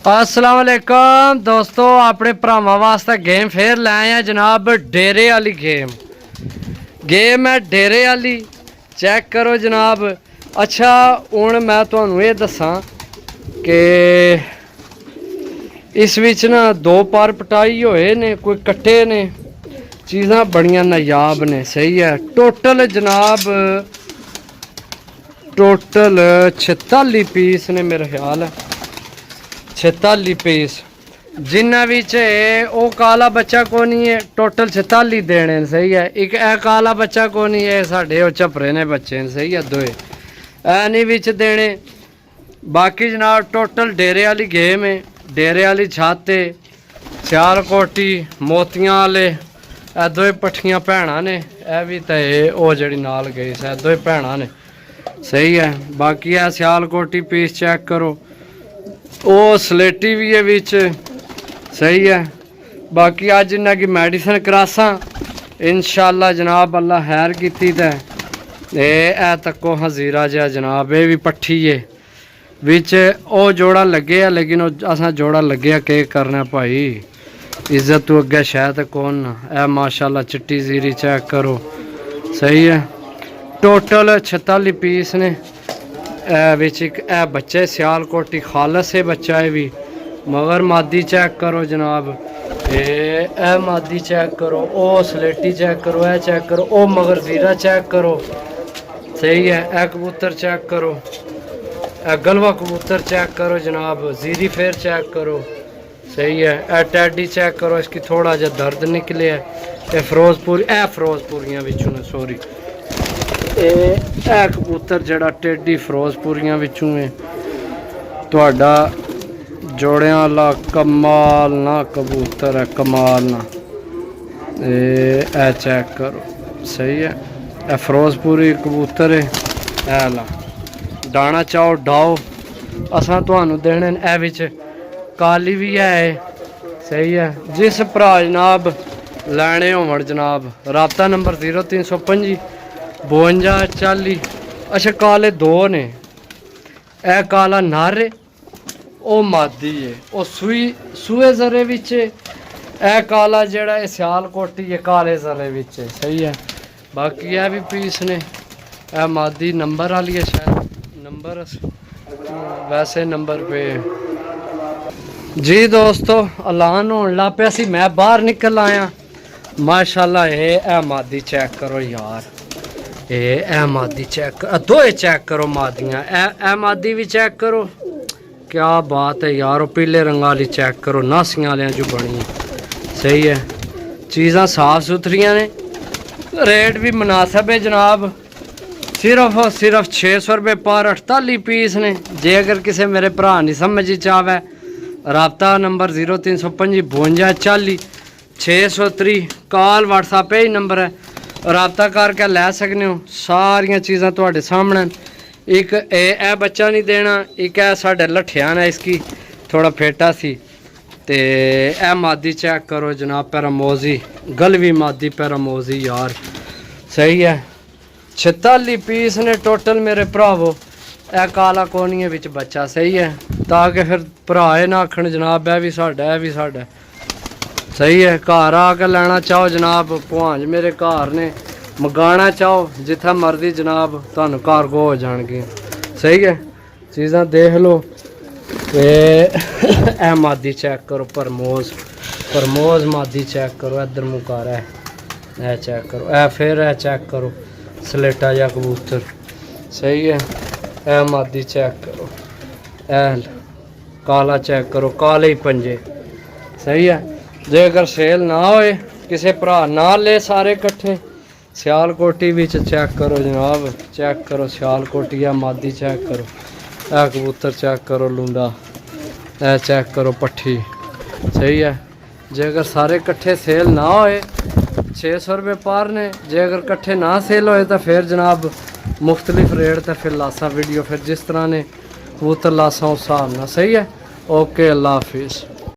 अस्सलाम वालेकुम दोस्तों, अपने भरावां वास्ते गेम फिर लै आए हैं जनाब। डेरे वाली गेम है डेरे वाली। चेक करो जनाब। अच्छा हुण मैं तुहानूं ये दस्सां कि इस विच ना दो पार पटाई होए ने, कोई कट्टे ने, चीज़ां बड़ियां नायाब ने। सही है। टोटल जनाब टोटल 46 पीस ने मेरा ख्याल है, 46 पीस। जिन्ना विच ओ काला बच्चा को नहीं है, टोटल 46 देने। सही है। एक ए काला बच्चा को नहीं है, साढ़े वो झपरे ने बच्चे। सही है। दोए ए नहीं विच देने। बाकी जनाब टोटल डेरे वाली गेम है। डेरे वाली छत है, सियालकोटी मोतियां वाले। ए दोए पट्ठियां भैणां ने। ए भी तो ओ जड़ी नाल गई सी, दोए भैणां ने। सही है। बाकी है सियालकोटी पीस चेक करो। ओ स्लेटी भी है विच। सही है। बाकी अज इन्ना की मेडिसिन करासा इंशाअल्लाह जनाब, अल्लाह खैर कीती ते ए तको हजीरा जहा जनाब। ये भी पट्ठी है विच। ओ जोड़ा लगे है, लेकिन असा जोड़ा लगे के करना भाई, इज्जत तू अगे शायद कौन ना। ए माशाअल्लाह चिट्टी जीरी चेक करो। सही है। टोटल 46 पीस ने। विच एक ए बच्चे सियालकोटी खालस है बच्चा है भी। मगर मादी चेक करो जनाब। ए मादी चेक करो। ओ स्लेटी चेक करो। ए चेक करो। ओ मगर जीरा चेक करो। सही है। ए कबूतर चेक करो। ए गलवा कबूतर चेक करो जनाब। जीरी फेर चेक करो। सही है। ए टैडी चेक करो, इसकी थोड़ा जा दर्द निकले है। ए फिरोजपुरियां विचों ने, सॉरी। ए कबूतर जड़ा टेडी फिरोजपुरियां विचों है। तुहाडा जोड़ियां वाला कमाल ना कबूतर है, कमाल ना। ए चेक करो। सही है। ए फिरोजपुरी कबूतर है। ए ला दाना चाओ डाओ, असां तुहानू देने। ए विच काली भी है। सही है। जिस भरा जनाब लैने होवन जनाब, राबता नंबर 0325 52 40। अच्छा काले दो ने। ए काला नर है, ओ मादी है। ओ सूए जरे विच। ए काला जेड़ा है सियालकोटी है, काले जरे विच। सही है। बाकी ए भी पीस ने। ए मादी नंबर वाली है शायद, नंबर वैसे नंबर पे जी। दोस्तों ऐलान होने लग पिया सी, मैं बाहर निकल आया। माशाल्लाह ए मादी चेक करो यार। ए मादी चेक कर, दोए चेक करो मादियाँ। ए मादी भी चेक करो। क्या बात है यार। पीले रंग वाली चेक करो, नासियां वाले जो बनी है। सही है। चीज़ां साफ सुथरियां ने, रेट भी मुनासिब है जनाब। सिर्फ और सिर्फ 600 रुपये पर 48 पीस ने। जे अगर किसी मेरे भरा नहीं समझ चावे, राबता नंबर 0325 52 40 630। कॉल व्हाट्सएप ही नंबर है, राबता करके लै सकते हो। सारिया चीज़ां तुहाडे सामने। एक ए बच्चा नहीं देना, एक है साढ़े लठिया ने, इसकी थोड़ा फेटा सी। ते ए मादी चेक करो जनाब, पैरामोजी गलवी मादी पैरामोजी यार। सही है। 46 पीस ने टोटल मेरे भरावो। ए काला कोनिए विच बच्चा। सही है। ताकि फिर भराए ना आखन जनाब ए भी साडा, ए भी साडा। सही है। घर आके लैना चाहो जनाब, भांज मेरे घर ने। मंगाना चाहो जिथे मर्जी जनाब, तुहानू कारगो हो जाएगी। सही है। चीज़ां देख लो। ए मादी चेक करो, परमोज मादी चेक करो। इधर मुकार है। ए चेक करो। ए फिर ए चेक करो, स्लेटा या कबूतर। सही है। ए मादी चेक करो। ए काला चेक करो, काले ही पंजे। सही है। जे अगर सेल ना होए, किसी भरा ना ले सारे कट्ठे, सियालकोटी विच चेक करो जनाब। चेक करो सियालकोटी। या मादी चेक करो। ए कबूतर चेक करो, लुंडा। ए चेक करो पट्ठी। सही है। जे अगर सारे कट्ठे सेल ना होए, 600 रुपये पर ने। जे अगर कट्ठे ना सेल होए तो फिर जनाब मुख्तलिफ रेट, तो फिर लासा वीडियो, फिर जिस तरह ने कबूतर लासा उस हिसाब ना। सही है। ओके, अल्लाह हाफिज़।